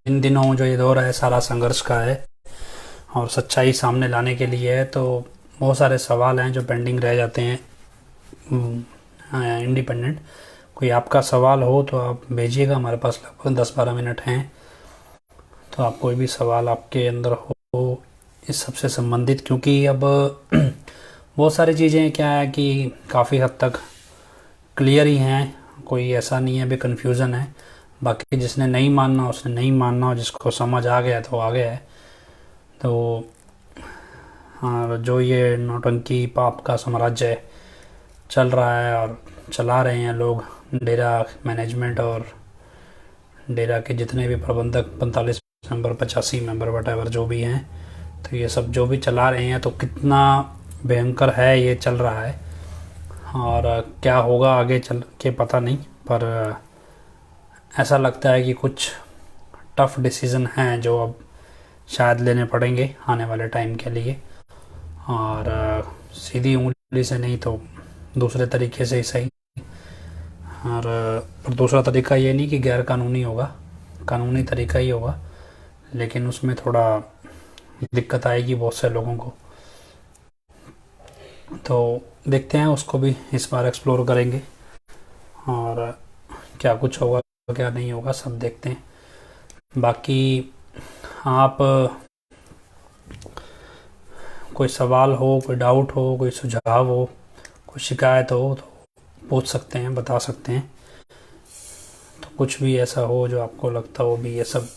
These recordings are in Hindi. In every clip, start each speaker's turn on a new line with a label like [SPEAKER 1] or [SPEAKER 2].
[SPEAKER 1] इन दिनों जो ये दौर है सारा संघर्ष का है और सच्चाई सामने लाने के लिए है। तो बहुत सारे सवाल हैं जो पेंडिंग रह जाते हैं। इंडिपेंडेंट कोई आपका सवाल हो तो आप भेजिएगा, हमारे पास लगभग 10-12 मिनट हैं। तो आप कोई भी सवाल आपके अंदर हो इस सबसे संबंधित, क्योंकि अब बहुत सारी चीज़ें क्या है कि काफ़ी हद तक क्लियर ही हैं, कोई ऐसा नहीं है भी कन्फ्यूज़न है। बाकी जिसने नहीं मानना उसने नहीं मानना, और जिसको समझ आ गया तो आ गया है। तो हाँ, जो ये नौटंकी पाप का साम्राज्य चल रहा है और चला रहे हैं लोग, डेरा मैनेजमेंट और डेरा के जितने भी प्रबंधक 45 मेंबर 85 मेंबर वटेवर जो भी हैं, तो ये सब जो भी चला रहे हैं, तो कितना भयंकर है ये चल रहा है। और क्या होगा आगे चल के पता नहीं, पर ऐसा लगता है कि कुछ टफ डिसीज़न हैं जो अब शायद लेने पड़ेंगे आने वाले टाइम के लिए। और सीधी उंगली से नहीं तो दूसरे तरीके से ही सही। और पर दूसरा तरीका ये नहीं कि गैर कानूनी होगा, कानूनी तरीका ही होगा, लेकिन उसमें थोड़ा दिक्कत आएगी बहुत से लोगों को। तो देखते हैं, उसको भी इस बार एक्सप्लोर करेंगे और क्या कुछ होगा क्या नहीं होगा सब देखते हैं। बाकी आप कोई सवाल हो, कोई डाउट हो, कोई सुझाव हो, कोई शिकायत हो तो पूछ सकते हैं, बता सकते हैं। तो कुछ भी ऐसा हो जो आपको लगता हो भी ये सब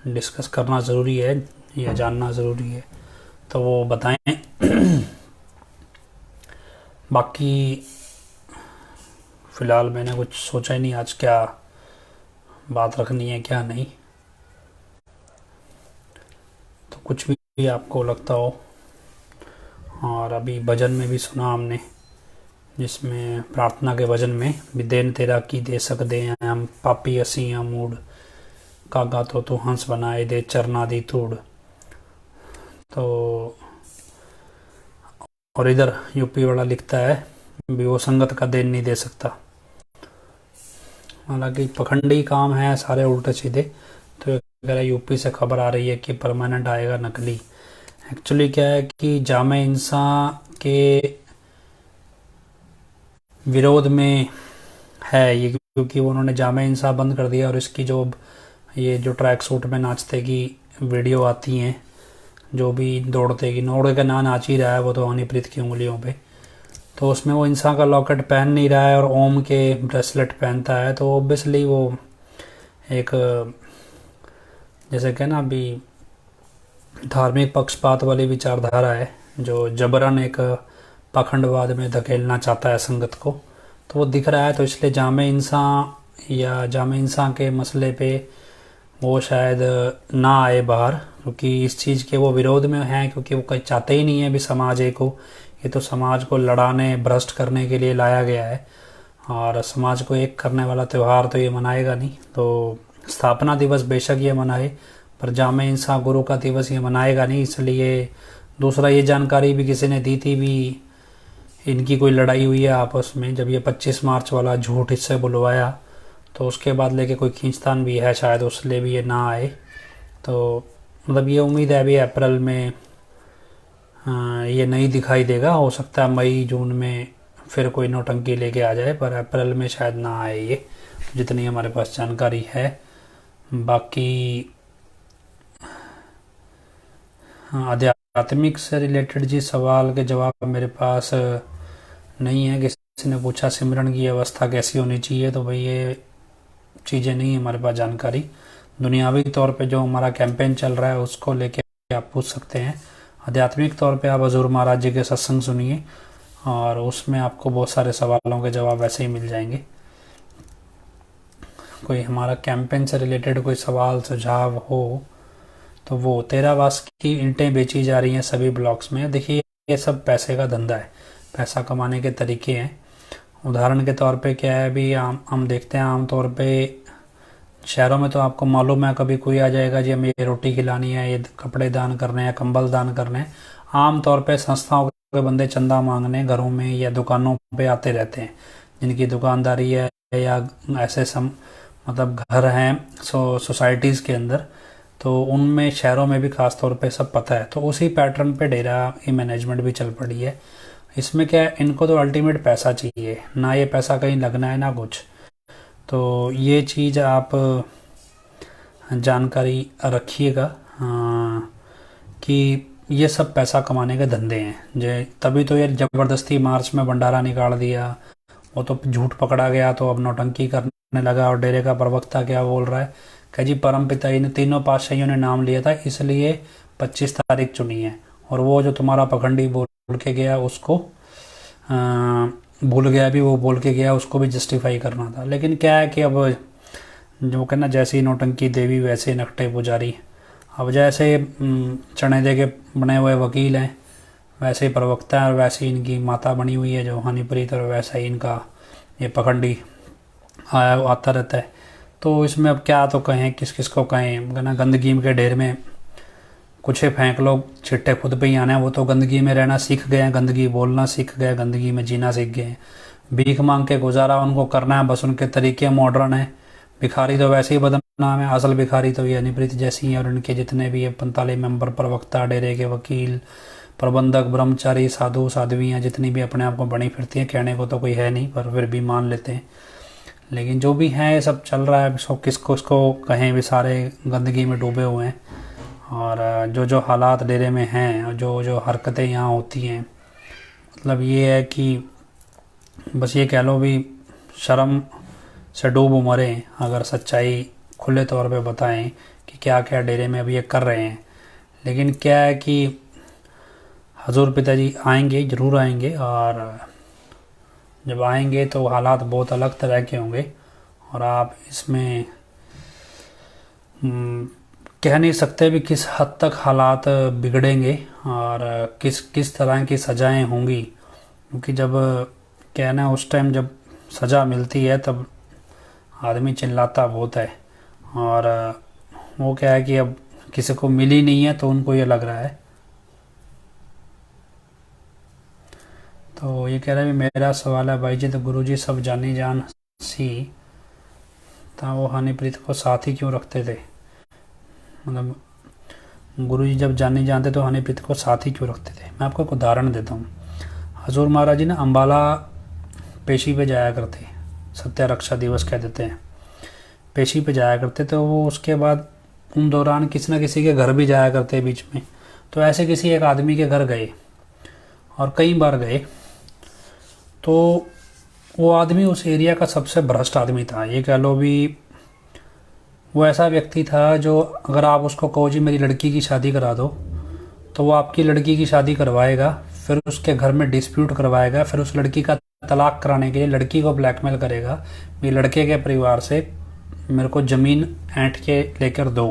[SPEAKER 1] डिस्कस करना ज़रूरी है या जानना ज़रूरी है तो वो बताएं। बाकी फ़िलहाल मैंने कुछ सोचा ही नहीं आज क्या बात रखनी है क्या नहीं। तो कुछ भी आपको लगता हो। और अभी भजन में भी सुना हमने, जिसमें प्रार्थना के भजन में भी देन तेरा की दे सकते हैं हम पापी असी हम मूड कागा तो तू हंस बनाए दे चरना दी तूड़। तो और इधर यूपी वाला लिखता है भी वो संगत का देन नहीं दे सकता। हालांकि पखंडी काम है सारे उल्टे सीधे। तो अगर यूपी से खबर आ रही है कि परमानेंट आएगा नकली, एक्चुअली क्या है कि जामे इंसान के विरोध में है ये, क्योंकि उन्होंने जामे इंसान बंद कर दिया और इसकी जो ये जो ट्रैक सूट में नाचते की वीडियो आती हैं, जो भी दौड़ते की नौड़े का ना नाच ही रहा है वो तो हनीप्रीत की उंगलियों पे, तो उसमें वो इंसान का लॉकेट पहन नहीं रहा है और ओम के ब्रेसलेट पहनता है। तो ऑब्वियसली वो एक जैसे कि ना अभी धार्मिक पक्षपात वाली विचारधारा है जो जबरन एक पाखंडवाद में धकेलना चाहता है संगत को, तो वो दिख रहा है। तो इसलिए जामे इंसान या जामे इंसान के मसले पे वो शायद ना आए बाहर, क्योंकि इस चीज़ के वो विरोध में हैं, क्योंकि वो कहीं चाहते ही नहीं है भी समाज एक हो। ये तो समाज को लड़ाने भ्रष्ट करने के लिए लाया गया है और समाज को एक करने वाला त्यौहार तो ये मनाएगा नहीं। तो स्थापना दिवस बेशक ये मनाए, पर जामे इंसान गुरु का दिवस ये मनाएगा नहीं। इसलिए दूसरा ये जानकारी भी किसी ने दी थी भी इनकी कोई लड़ाई हुई है आपस में, जब ये 25 मार्च वाला झूठ इससे बुलवाया तो उसके बाद लेके कोई खींचतान भी है शायद, उसलिए भी ये ना आए। तो मतलब ये उम्मीद है अभी अप्रैल में ये नहीं दिखाई देगा, हो सकता है मई जून में फिर कोई नौटंकी लेके आ जाए, पर अप्रैल में शायद ना आए ये, जितनी हमारे पास जानकारी है। बाकी आध्यात्मिक से रिलेटेड जी सवाल के जवाब मेरे पास नहीं है। किसी ने पूछा सिमरन की अवस्था कैसी होनी चाहिए, तो भाई ये चीज़ें नहीं है हमारे पास जानकारी। दुनियावी तौर पे जो हमारा कैंपेन चल रहा है उसको लेके आप पूछ सकते हैं। आध्यात्मिक तौर पे आप हजूर महाराज जी के सत्संग सुनिए और उसमें आपको बहुत सारे सवालों के जवाब ऐसे ही मिल जाएंगे। कोई हमारा कैंपेन से रिलेटेड कोई सवाल सुझाव हो तो वो 13 वास की ईंटें बेची जा रही हैं सभी ब्लॉक्स में। देखिए ये सब पैसे का धंधा है, पैसा कमाने के तरीके हैं। उदाहरण के तौर पे क्या है, अभी हम देखते हैं आमतौर पे शहरों में तो आपको मालूम है कभी कोई आ जाएगा जी हमें ये रोटी खिलानी है, ये कपड़े दान करने हैं, कंबल दान करने हैं। आमतौर पे संस्थाओं के बंदे चंदा मांगने घरों में या दुकानों पे आते रहते हैं, जिनकी दुकानदारी है या ऐसे मतलब घर हैं सोसाइटीज़ के अंदर, तो उनमें शहरों में भी ख़ास तौर पे सब पता है। तो उसी पैटर्न पे डेरा की मैनेजमेंट भी चल पड़ी है। इसमें क्या है, इनको तो अल्टीमेट पैसा चाहिए, ना ये पैसा कहीं लगना है ना कुछ। तो ये चीज़ आप जानकारी रखिएगा, कि ये सब पैसा कमाने के धंधे हैं। जे तभी तो ये ज़बरदस्ती मार्च में भंडारा निकाल दिया, वो तो झूठ पकड़ा गया तो अब नौटंकी करने लगा। और डेरे का प्रवक्ता क्या बोल रहा है कि जी परम पिता जी ने, तीनों पातशाहियों ने नाम लिया था इसलिए 25 तारीख चुनी है, और वो जो तुम्हारा पखंडी बोल के गया उसको भूल गया भी, वो बोल के गया उसको भी जस्टिफाई करना था। लेकिन क्या है कि अब जो कहना, जैसी नौटंकी देवी वैसे नकटे पुजारी। अब जैसे चने दे के बने हुए वकील हैं, वैसे ही प्रवक्ता है, और वैसे ही इनकी माता बनी हुई है जो हनीप्रीत, और वैसा ही इनका ये पखंडी आया आता रहता है। तो इसमें अब क्या तो कहें, किस किस को कहें, कहना गंदगी के ढेर में कुछ ही फेंक लो, छिट्टे खुद पे ही आने हैं। वो तो गंदगी में रहना सीख गए हैं, गंदगी बोलना सीख गए, गंदगी में जीना सीख गए हैं। भीख मांग के गुजारा उनको करना है, बस उनके तरीके मॉडर्न है। भिखारी तो वैसे ही बदनाम है, असल भिखारी तो ये हनीप्रीत जैसी हैं, और इनके जितने भी ये 45 मेंबर, प्रवक्ता, डेरे के वकील, प्रबंधक, ब्रह्मचारी, साधु साध्वियाँ जितनी भी अपने आप को बनी फिरती हैं। कहने को तो कोई है नहीं, पर फिर भी मान लेते हैं। लेकिन जो भी है सब चल रहा है, सब किसको इसको कहें, भी सारे गंदगी में डूबे हुए हैं। और जो जो हालात डेरे में हैं, और जो जो हरकतें यहाँ होती हैं, मतलब ये है कि बस ये कह लो भी शर्म से डूब मरें अगर सच्चाई खुले तौर पे बताएं कि क्या क्या डेरे में अभी ये कर रहे हैं। लेकिन क्या है कि हजूर पिताजी आएंगे, ज़रूर आएंगे, और जब आएंगे तो हालात बहुत अलग तरह के होंगे। और आप इसमें कह नहीं सकते भी किस हद तक हालात बिगड़ेंगे और किस किस तरह की सज़ाएं होंगी। क्योंकि जब कहना उस टाइम जब सज़ा मिलती है तब आदमी चिल्लाता बहुत है। और वो क्या है कि अब किसी को मिली नहीं है तो उनको ये लग रहा है। तो ये कह रहा है मेरा सवाल है भाई जी, तो गुरुजी सब जानी जान सी था, वो हनीप्रीत को साथ ही क्यों रखते थे? मतलब गुरुजी जब जानी जानते तो हनीप्रीत को साथ ही क्यों रखते थे? मैं आपको एक उदाहरण देता हूँ। हजूर महाराज जी ना अम्बाला पेशी पे जाया करते, सत्य रक्षा दिवस कह देते हैं, पेशी पे जाया करते। तो वो उसके बाद उन दौरान किसी न किसी के घर भी जाया करते बीच में। तो ऐसे किसी एक आदमी के घर गए, और कई बार गए। तो वो आदमी उस एरिया का सबसे भ्रष्ट आदमी था, ये कह लो भी। वो ऐसा व्यक्ति था जो अगर आप उसको कहो जी मेरी लड़की की शादी करा दो, तो वो आपकी लड़की की शादी करवाएगा, फिर उसके घर में डिस्प्यूट करवाएगा, फिर उस लड़की का तलाक कराने के लिए लड़की को ब्लैकमेल करेगा, ये लड़के के परिवार से मेरे को ज़मीन ऐंठ के लेकर दो,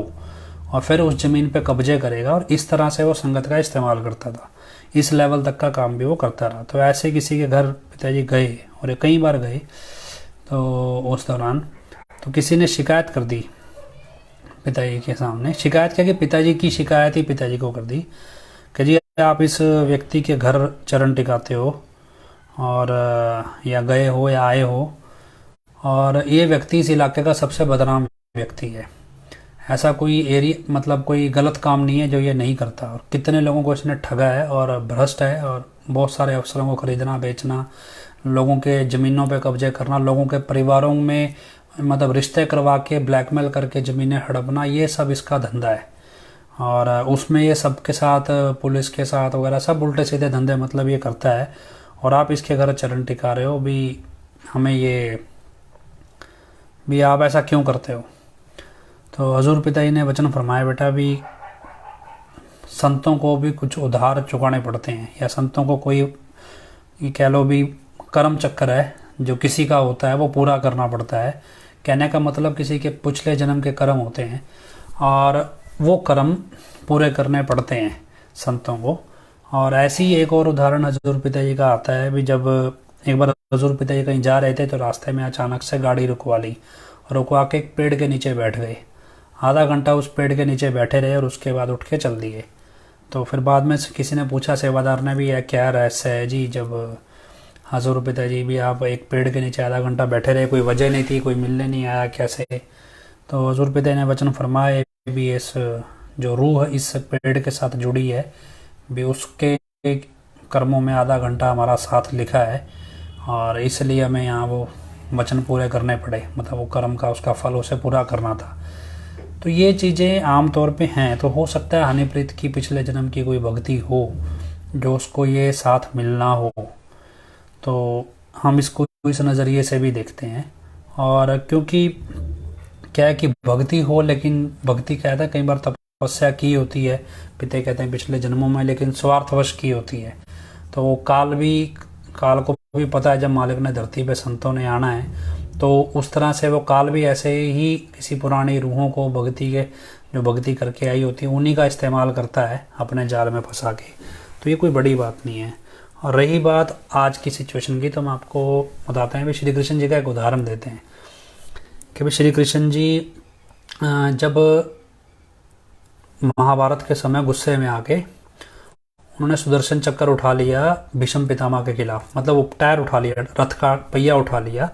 [SPEAKER 1] और फिर उस ज़मीन पे कब्जे करेगा। और इस तरह से वो संगत का इस्तेमाल करता था। इस लेवल तक का काम भी वो करता रहा। तो ऐसे किसी के घर पिताजी गए, और ये कई बार गए। तो उस दौरान तो किसी ने शिकायत कर दी पिताजी के सामने। शिकायत क्या कि पिताजी की शिकायत ही पिताजी को कर दी कि जी आप इस व्यक्ति के घर चरण टिकाते हो, और या गए हो या आए हो, और ये व्यक्ति इस इलाके का सबसे बदनाम व्यक्ति है। ऐसा कोई एरिया मतलब कोई गलत काम नहीं है जो ये नहीं करता। और कितने लोगों को इसने ठगा है और भ्रष्ट है, और बहुत सारे अफसरों को खरीदना बेचना, लोगों के ज़मीनों पे कब्जे करना, लोगों के परिवारों में मतलब रिश्ते करवा के ब्लैकमेल करके ज़मीनें हड़पना, ये सब इसका धंधा है। और उसमें ये सबके साथ पुलिस के साथ वगैरह सब उल्टे सीधे धंधे मतलब ये करता है। और आप इसके घर चरण टिका रहे हो भी, हमें ये भी आप ऐसा क्यों करते हो? तो हजूर पिताजी ने वचन फरमाया बेटा भी संतों को भी कुछ उधार चुकाने पड़ते हैं, या संतों को कोई कह लो भी कर्म चक्कर है जो किसी का होता है वो पूरा करना पड़ता है। कहने का मतलब किसी के पिछले जन्म के कर्म होते हैं और वो कर्म पूरे करने पड़ते हैं संतों को। और ऐसी ही एक और उदाहरण हजूर पिताजी का आता है भी, जब एक बार हजूर पिताजी कहीं जा रहे थे तो रास्ते में अचानक से गाड़ी रुकवा ली, और रुकवा के एक पेड़ के नीचे बैठ गए। आधा घंटा उस पेड़ के नीचे बैठे रहे और उसके बाद उठ के चल दिए। तो फिर बाद में किसी ने पूछा, सेवादार ने भी, यह क्या रहस्य है जी, जब हजूर पिताजी भी आप एक पेड़ के नीचे आधा घंटा बैठे रहे, कोई वजह नहीं थी, कोई मिलने नहीं आया, कैसे? तो हजूर पिता ने वचन फरमाए भी इस जो रूह इस पेड़ के साथ जुड़ी है भी उसके कर्मों में आधा घंटा हमारा साथ लिखा है, और इसलिए हमें यहाँ वो वचन पूरे करने पड़े, मतलब वो कर्म का उसका फल उसे पूरा करना था। तो ये चीज़ें आम तौर पे हैं। तो हो सकता है हनीप्रीत की पिछले जन्म की कोई भक्ति हो जो उसको ये साथ मिलना हो, तो हम इसको इस नज़रिए से भी देखते हैं। और क्योंकि क्या है कि भक्ति हो, लेकिन भक्ति क्या है, कई बार तपस्या की होती है, पिता कहते हैं पिछले जन्मों में, लेकिन स्वार्थवश की होती है। तो वो काल को भी पता है जब मालिक ने धरती पे संतों ने आना है, तो उस तरह से वो काल भी ऐसे ही किसी पुरानी रूहों को भक्ति के जो भक्ति करके आई होती है उन्हीं का इस्तेमाल करता है अपने जाल में फंसा के। तो ये कोई बड़ी बात नहीं है। और रही बात आज की सिचुएशन की, तो हम आपको बताते हैं भी श्री कृष्ण जी का एक उदाहरण देते हैं कि भाई श्री कृष्ण जी जब महाभारत के समय गुस्से में आके उन्होंने सुदर्शन चक्कर उठा लिया भीष्म पितामह के खिलाफ, मतलब वो टायर उठा लिया, रथ का पहिया उठा लिया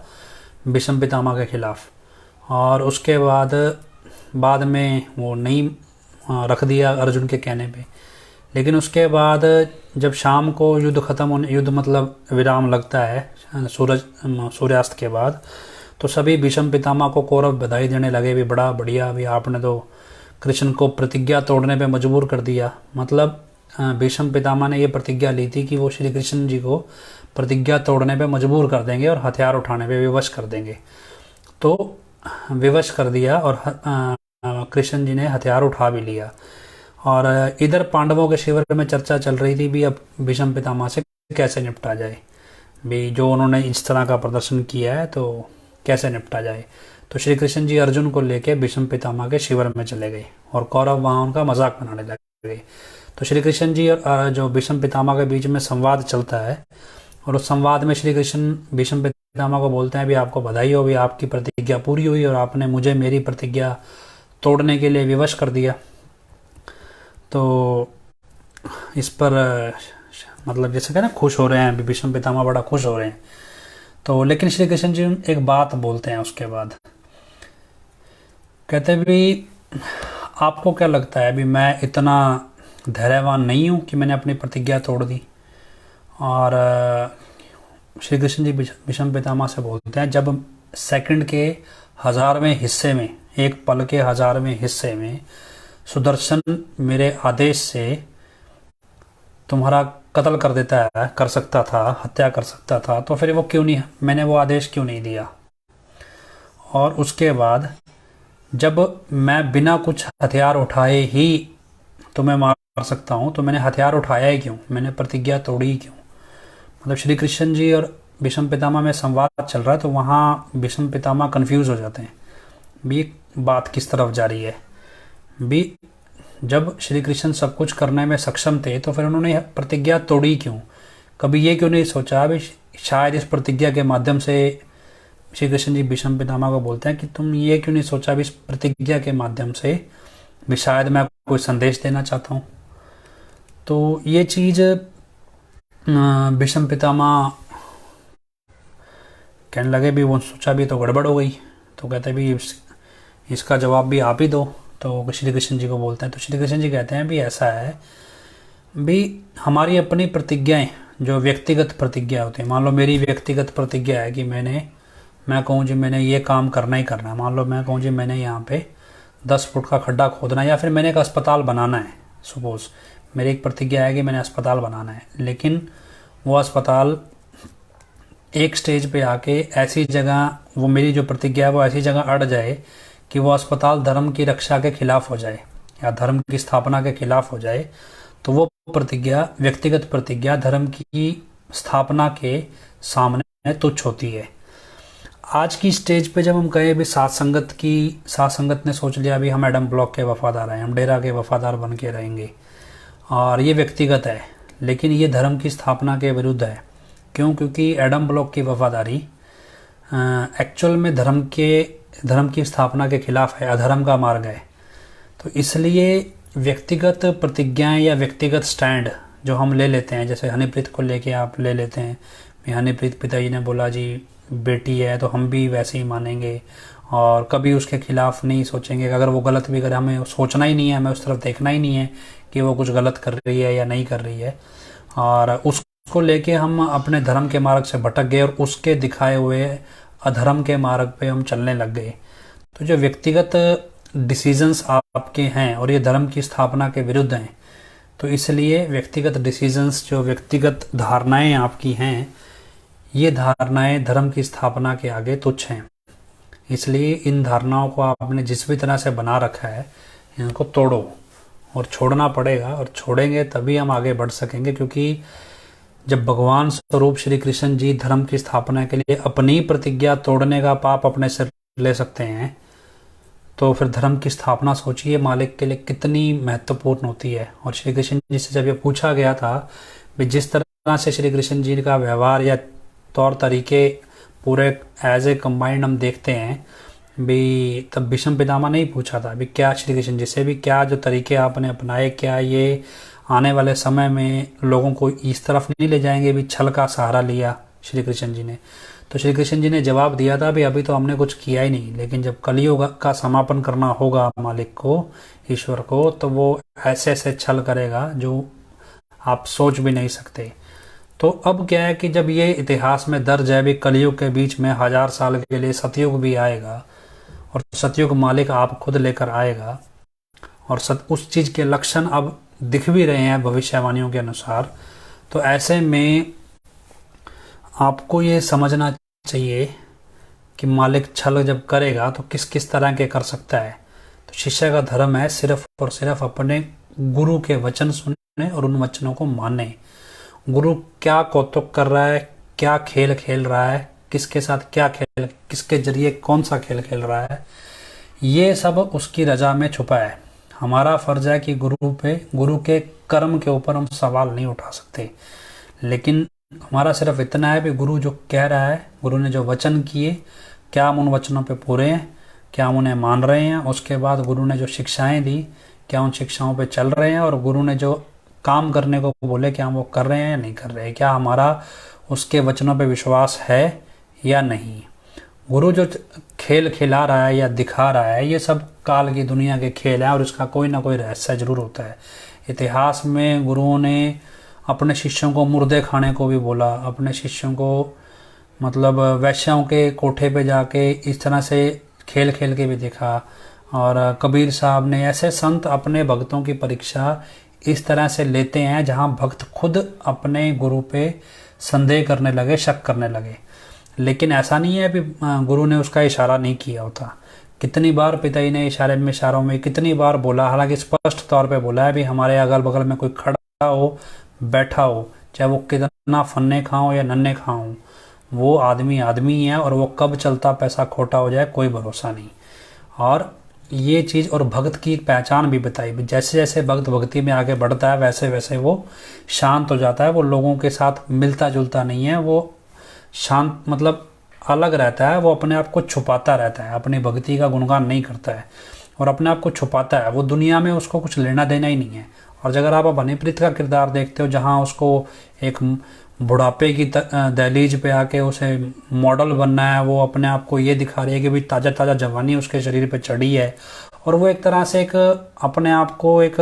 [SPEAKER 1] भीष्म पितामह के खिलाफ, और उसके बाद में वो नहीं रख दिया अर्जुन के कहने पे। लेकिन उसके बाद जब शाम को युद्ध मतलब विराम लगता है सूर्यास्त के बाद, तो सभी भीष्म पितामह को कौरव बधाई देने लगे भी बड़ा बढ़िया, भी आपने तो कृष्ण को प्रतिज्ञा तोड़ने पे मजबूर कर दिया। मतलब भीष्म पितामह ने ये प्रतिज्ञा ली थी कि वो श्री कृष्ण जी को प्रतिज्ञा तोड़ने पे मजबूर कर देंगे और हथियार उठाने पे विवश कर देंगे। तो विवश कर दिया और कृष्ण जी ने हथियार उठा भी लिया। और इधर पांडवों के शिविर में चर्चा चल रही थी भी अब भीष्म पितामह से कैसे निपटा जाए, भी जो उन्होंने इस तरह का प्रदर्शन किया है तो कैसे निपटा जाए। तो श्री कृष्ण जी अर्जुन को लेके भीष्म पितामह के शिविर में चले गए और कौरव वहाँ उनका मजाक बनाने लगे। तो श्री कृष्ण जी और जो भीष्म पितामह के बीच में संवाद चलता है, और उस संवाद में श्री कृष्ण भीष्म पितामह को बोलते हैं भी आपको बधाई हो, भी आपकी प्रतिज्ञा पूरी हुई और आपने मुझे मेरी प्रतिज्ञा तोड़ने के लिए विवश कर दिया। तो इस पर मतलब जैसे कहना खुश हो रहे हैं, भीष्म पितामह बड़ा खुश हो रहे हैं। तो लेकिन श्री कृष्ण जी एक बात बोलते हैं उसके बाद, कहते भी आपको क्या लगता है भी मैं इतना धैर्यवान नहीं हूँ कि मैंने अपनी प्रतिज्ञा तोड़ दी। और श्री कृष्ण जी भीष्म पितामह से बोलते हैं जब सेकंड के 1000वें हिस्से में, एक पल के 1000वें हिस्से में सुदर्शन मेरे आदेश से तुम्हारा कत्ल कर देता है, कर सकता था, हत्या कर सकता था, तो फिर वो क्यों नहीं, मैंने वो आदेश क्यों नहीं दिया। और उसके बाद जब मैं बिना कुछ हथियार उठाए ही तुम्हें मार सकता हूँ तो मैंने हथियार उठाया ही क्यों, मैंने प्रतिज्ञा तोड़ी ही क्यों। मतलब श्री कृष्ण जी और भीष्म पितामह में संवाद चल रहा है, तो वहाँ भीष्म पितामह कंफ्यूज हो जाते हैं भी बात किस तरफ जा रही है। भी जब श्री कृष्ण सब कुछ करने में सक्षम थे तो फिर उन्होंने प्रतिज्ञा तोड़ी क्यों। कभी ये क्यों नहीं सोचा भी शायद इस प्रतिज्ञा के माध्यम से, श्री कृष्ण जी भीष्म पितामह को बोलते हैं कि तुम ये क्यों नहीं सोचा भी इस प्रतिज्ञा के माध्यम से भी शायद मैं कोई संदेश देना चाहता हूँ। तो ये चीज़ भीष्म पितामह कहने लगे भी वो सोचा भी तो गड़बड़ हो गई। तो कहते भी इसका जवाब भी आप ही दो। तो श्री कृष्ण जी को बोलते हैं, तो श्री कृष्ण जी कहते हैं भी ऐसा है भी हमारी अपनी प्रतिज्ञाएं जो व्यक्तिगत प्रतिज्ञा होती है, मान लो मेरी व्यक्तिगत प्रतिज्ञा है कि मैं कहूँ जी मैंने ये काम करना ही करना है। मान लो मैं कहूँ जी मैंने यहाँ पे 10 फुट का खड्डा खोदना है या फिर मैंने एक अस्पताल बनाना है। सपोज मेरी एक प्रतिज्ञा है कि मैंने अस्पताल बनाना है, लेकिन वो अस्पताल एक स्टेज पे आके ऐसी जगह, वो मेरी जो प्रतिज्ञा है वो ऐसी जगह अड़ जाए कि वो अस्पताल धर्म की रक्षा के खिलाफ हो जाए या धर्म की स्थापना के खिलाफ हो जाए, तो वो प्रतिज्ञा, व्यक्तिगत प्रतिज्ञा धर्म की स्थापना के सामने तुच्छ होती है। आज की स्टेज पे जब हम कहें भी साथ संगत ने सोच लिया भी हम एडम ब्लॉक के वफादार हैं, हम डेरा के वफादार बन के रहेंगे, और ये व्यक्तिगत है, लेकिन ये धर्म की स्थापना के विरुद्ध है। क्यों? क्योंकि एडम ब्लॉक की वफादारी एक्चुअल में धर्म की स्थापना के खिलाफ है, अधर्म का मार्ग है। तो इसलिए व्यक्तिगत प्रतिज्ञाएं या व्यक्तिगत स्टैंड जो हम ले लेते हैं, जैसे हनीप्रीत को लेके आप ले लेते हैं, हनीप्रीत पिताजी ने बोला जी बेटी है तो हम भी वैसे ही मानेंगे और कभी उसके खिलाफ नहीं सोचेंगे। अगर वो गलत भी करे हमें सोचना ही नहीं है, हमें उस तरफ देखना ही नहीं है कि वो कुछ गलत कर रही है या नहीं कर रही है। और उसको लेके हम अपने धर्म के मार्ग से भटक गए और उसके दिखाए हुए अधर्म के मार्ग पे हम चलने लग गए। तो जो व्यक्तिगत डिसीजंस आपके हैं और ये धर्म की स्थापना के विरुद्ध हैं, तो इसलिए व्यक्तिगत डिसीजंस, जो व्यक्तिगत धारणाएं आपकी हैं, ये धारणाएं धर्म की स्थापना के आगे तुच्छ हैं। इसलिए इन धारणाओं को आपने जिस भी तरह से बना रखा है इनको तोड़ो और छोड़ना पड़ेगा, और छोड़ेंगे तभी हम आगे बढ़ सकेंगे। क्योंकि जब भगवान स्वरूप श्री कृष्ण जी धर्म की स्थापना के लिए अपनी प्रतिज्ञा तोड़ने का पाप अपने सिर ले सकते हैं, तो फिर धर्म की स्थापना सोचिए मालिक के लिए कितनी महत्वपूर्ण होती है। और श्री कृष्ण जी से जब ये पूछा गया था कि जिस तरह से श्री कृष्ण जी का व्यवहार या तौर तरीके पूरे एज ए कंबाइंड हम देखते हैं भी, तब भीष्म पितामह नहीं पूछा था भी क्या श्री कृष्ण जी से भी क्या जो तरीके आपने अपनाए, क्या ये आने वाले समय में लोगों को इस तरफ नहीं ले जाएंगे भी छल का सहारा लिया श्री कृष्ण जी ने। तो श्री कृष्ण जी ने जवाब दिया था भी अभी तो हमने कुछ किया ही नहीं, लेकिन जब कलयुग का समापन करना होगा मालिक को, ईश्वर को, तो वो ऐसे ऐसे छल करेगा जो आप सोच भी नहीं सकते। तो अब क्या है कि जब ये इतिहास में दर्ज है भी कलयुग के बीच में 1000 साल के लिए सतयुग भी आएगा और सतयुग मालिक आप खुद लेकर आएगा, और उस चीज के लक्षण अब दिख भी रहे हैं भविष्यवाणियों के अनुसार। तो ऐसे में आपको ये समझना चाहिए कि मालिक छल जब करेगा तो किस किस तरह के कर सकता है। तो शिष्य का धर्म है सिर्फ और सिर्फ अपने गुरु के वचन सुनने और उन वचनों को मानने। गुरु क्या कौतुक कर रहा है, क्या खेल खेल रहा है, किसके साथ क्या खेल, किसके जरिए कौन सा खेल खेल रहा है, ये सब उसकी रजा में छुपा है। हमारा फर्ज है कि गुरु के कर्म के ऊपर हम सवाल नहीं उठा सकते, लेकिन हमारा सिर्फ इतना है भी गुरु जो कह रहा है, गुरु ने जो वचन किए, क्या हम उन वचनों पे पूरे हैं, क्या हम उन्हें मान रहे हैं। उसके बाद गुरु ने जो शिक्षाएं दी, क्या उन शिक्षाओं पे चल रहे हैं, और गुरु ने जो काम करने को बोले क्या हम वो कर रहे हैं या नहीं कर रहे हैं, क्या हमारा उसके वचनों पे विश्वास है या नहीं। गुरु जो खेल खिला रहा है या दिखा रहा है, ये सब काल की दुनिया के खेल है और इसका कोई ना कोई रहस्य जरूर होता है। इतिहास में गुरुओं ने अपने शिष्यों को मुर्दे खाने को भी बोला, अपने शिष्यों को मतलब वैश्याओं के कोठे पे जाके इस तरह से खेल खेल के भी देखा। और कबीर साहब ने, ऐसे संत अपने भक्तों की परीक्षा इस तरह से लेते हैं जहां भक्त खुद अपने गुरु पे संदेह करने लगे, शक करने लगे। लेकिन ऐसा नहीं है कि गुरु ने उसका इशारा नहीं किया होता। कितनी बार पिताजी ने इशारों में कितनी बार बोला, हालांकि स्पष्ट तौर पे बोला है भी हमारे अगल बगल में कोई खड़ा हो, बैठा हो, चाहे वो कितना फन्ने खाओ या नन्हे खाओ, वो आदमी आदमी है और वो कब चलता पैसा खोटा हो जाए कोई भरोसा नहीं। और ये चीज़ और भक्त की पहचान भी बताई, जैसे जैसे भक्त भक्ति में आगे बढ़ता है वैसे वैसे वो शांत हो जाता है, वो लोगों के साथ मिलता जुलता नहीं है, वो शांत मतलब अलग रहता है, वो अपने आप को छुपाता रहता है, अपनी भक्ति का गुणगान नहीं करता है और अपने आप को छुपाता है। वो दुनिया में उसको कुछ लेना देना ही नहीं है। और अगर आप हनीप्रीत का किरदार देखते हो, जहाँ उसको एक बुढ़ापे की दहलीज पे आके उसे मॉडल बनना है, वो अपने आप को ये दिखा रही है कि भाई ताज़ा ताज़ा जवानी उसके शरीर पे चढ़ी है, और वो एक तरह से एक अपने आप को एक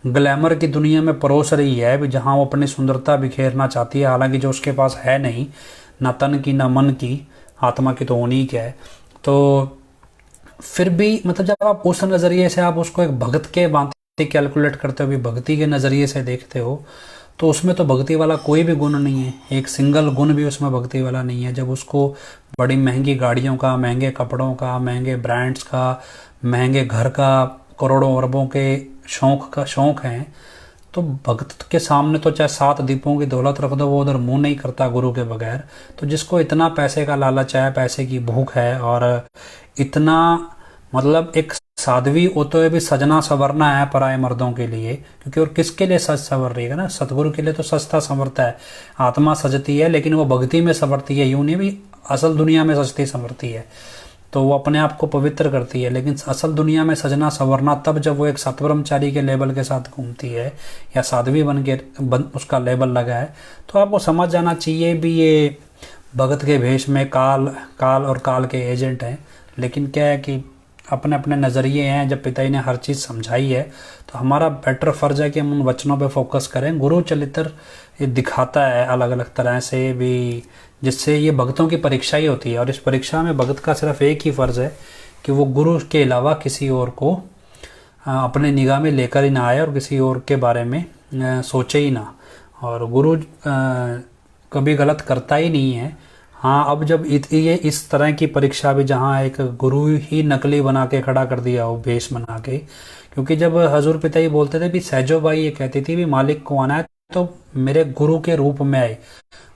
[SPEAKER 1] ग्लैमर की दुनिया में परोस रही है भी, जहाँ वो अपनी सुंदरता बिखेरना चाहती है, हालांकि जो उसके पास है नहीं, ना तन की ना मन की, आत्मा की तो होनी क्या है। तो फिर भी मतलब जब आप उस नज़रिए से आप उसको एक भक्त के भांति कैलकुलेट करते हो, भी भक्ति के नज़रिए से देखते हो, तो उसमें तो भक्ति वाला कोई भी गुण नहीं है, एक सिंगल गुण भी उसमें भक्ति वाला नहीं है। जब उसको बड़ी महंगी गाड़ियों का, महंगे कपड़ों का, महंगे ब्रांड्स का, महंगे घर का, करोड़ों अरबों के शौक है, तो भक्त के सामने तो चाहे 7 दीपों की दौलत रख दो, वो उधर मुंह नहीं करता गुरु के बगैर। तो जिसको इतना पैसे का लालच है, पैसे की भूख है, और इतना मतलब एक साध्वी होते हुए भी सजना संवरना है पराये मर्दों के लिए, क्योंकि और किसके लिए सज संवर रही है ना, सतगुरु के लिए तो सजता संवरता है, आत्मा सजती है, लेकिन वो भक्ति में संवरती है, यूं नहीं भी असल दुनिया में सजती संवरती है। तो वो अपने आप को पवित्र करती है, लेकिन असल दुनिया में सजना संवरना तब जब वो एक सतब्रह्मचारी के लेवल के साथ घूमती है या साध्वी उसका लेबल लगा है। तो आपको समझ जाना चाहिए भी ये भगत के भेष में काल और काल के एजेंट हैं। लेकिन क्या है कि अपने अपने नज़रिए हैं। जब पिताजी ने हर चीज़ समझाई है तो हमारा बेटर फ़र्ज है कि हम उन वचनों पे फोकस करें। गुरु चरित्र ये दिखाता है अलग अलग तरह से भी, जिससे ये भक्तों की परीक्षा ही होती है। और इस परीक्षा में भगत का सिर्फ एक ही फ़र्ज़ है कि वो गुरु के अलावा किसी और को अपने निगाह में लेकर ही ना आए और किसी और के बारे में सोचे ही ना। और गुरु कभी गलत करता ही नहीं है। हाँ, अब जब ये इस तरह की परीक्षा भी जहाँ एक गुरु ही नकली बना के खड़ा कर दिया हो, भेष बना के, क्योंकि जब हजूर पिताजी बोलते थे भी सहजो बाई ये कहती थी भी मालिक को आना है तो मेरे गुरु के रूप में आए,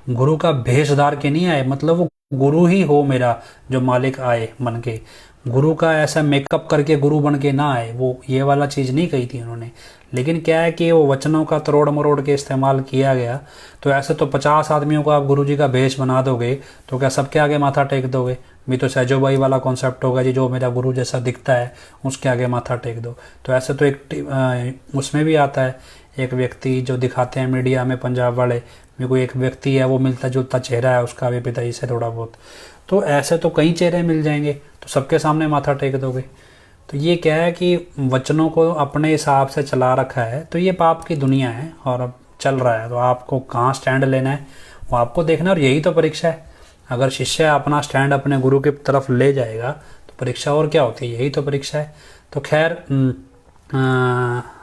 [SPEAKER 1] गुरु का भेषधार के नहीं आए, मतलब वो गुरु ही हो मेरा जो मालिक आए बन के, गुरु का ऐसा मेकअप करके गुरु बन के ना आए। वो ये वाला चीज़ नहीं कही थी उन्होंने। लेकिन क्या है कि वो वचनों का तरोड़ मरोड़ के इस्तेमाल किया गया। तो ऐसे तो 50 आदमियों को आप गुरु जी का भेष बना दोगे तो क्या सबके आगे माथा टेक दोगे? भी तो सहजोबाई वाला कॉन्सेप्ट होगा जी, जो मेरा गुरु जैसा दिखता है उसके आगे माथा टेक दो। तो ऐसे तो एक उसमें भी आता है, एक व्यक्ति जो दिखाते हैं मीडिया में पंजाब वाले, मेरे को एक व्यक्ति है वो मिलता जुलता चेहरा है उसका भी पिताजी से थोड़ा बहुत। तो ऐसे तो कई चेहरे मिल जाएंगे, तो सबके सामने माथा टेक दोगे। तो ये क्या है कि वचनों को अपने हिसाब से चला रखा है। तो ये पाप की दुनिया है और अब चल रहा है। तो आपको कहाँ स्टैंड लेना है वो आपको देखना, और यही तो परीक्षा है। अगर शिष्य अपना स्टैंड अपने गुरु की तरफ ले जाएगा तो परीक्षा और क्या होती है, यही तो परीक्षा है। तो खैर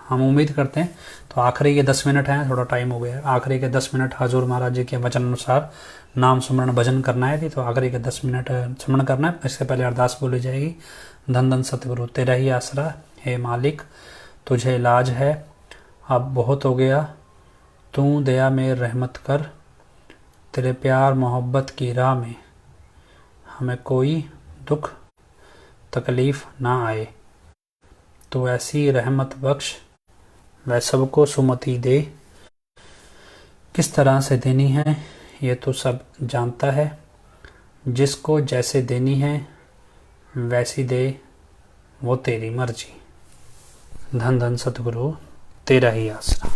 [SPEAKER 1] हम उम्मीद करते हैं। तो आखिरी के 10 मिनट हैं, थोड़ा टाइम हो गया है। आखिरी के 10 मिनट हजूर महाराज जी के वचन अनुसार नाम सुमरण भजन करना है। तो आखिरी के 10 मिनट सुमरण करना है। इससे पहले अरदास बोली जाएगी। धन धन सतगुरु तेरा ही आसरा, हे मालिक तुझे इलाज है, अब बहुत हो गया, तू दया में रहमत कर, तेरे प्यार मोहब्बत की राह में हमें कोई दुख तकलीफ ना आए। तो ऐसी रहमत बख्श, वह सबको सुमति दे, किस तरह से देनी है ये तो सब जानता है, जिसको जैसे देनी है वैसी दे, वो तेरी मर्जी। धन धन सतगुरु तेरा ही आसरा।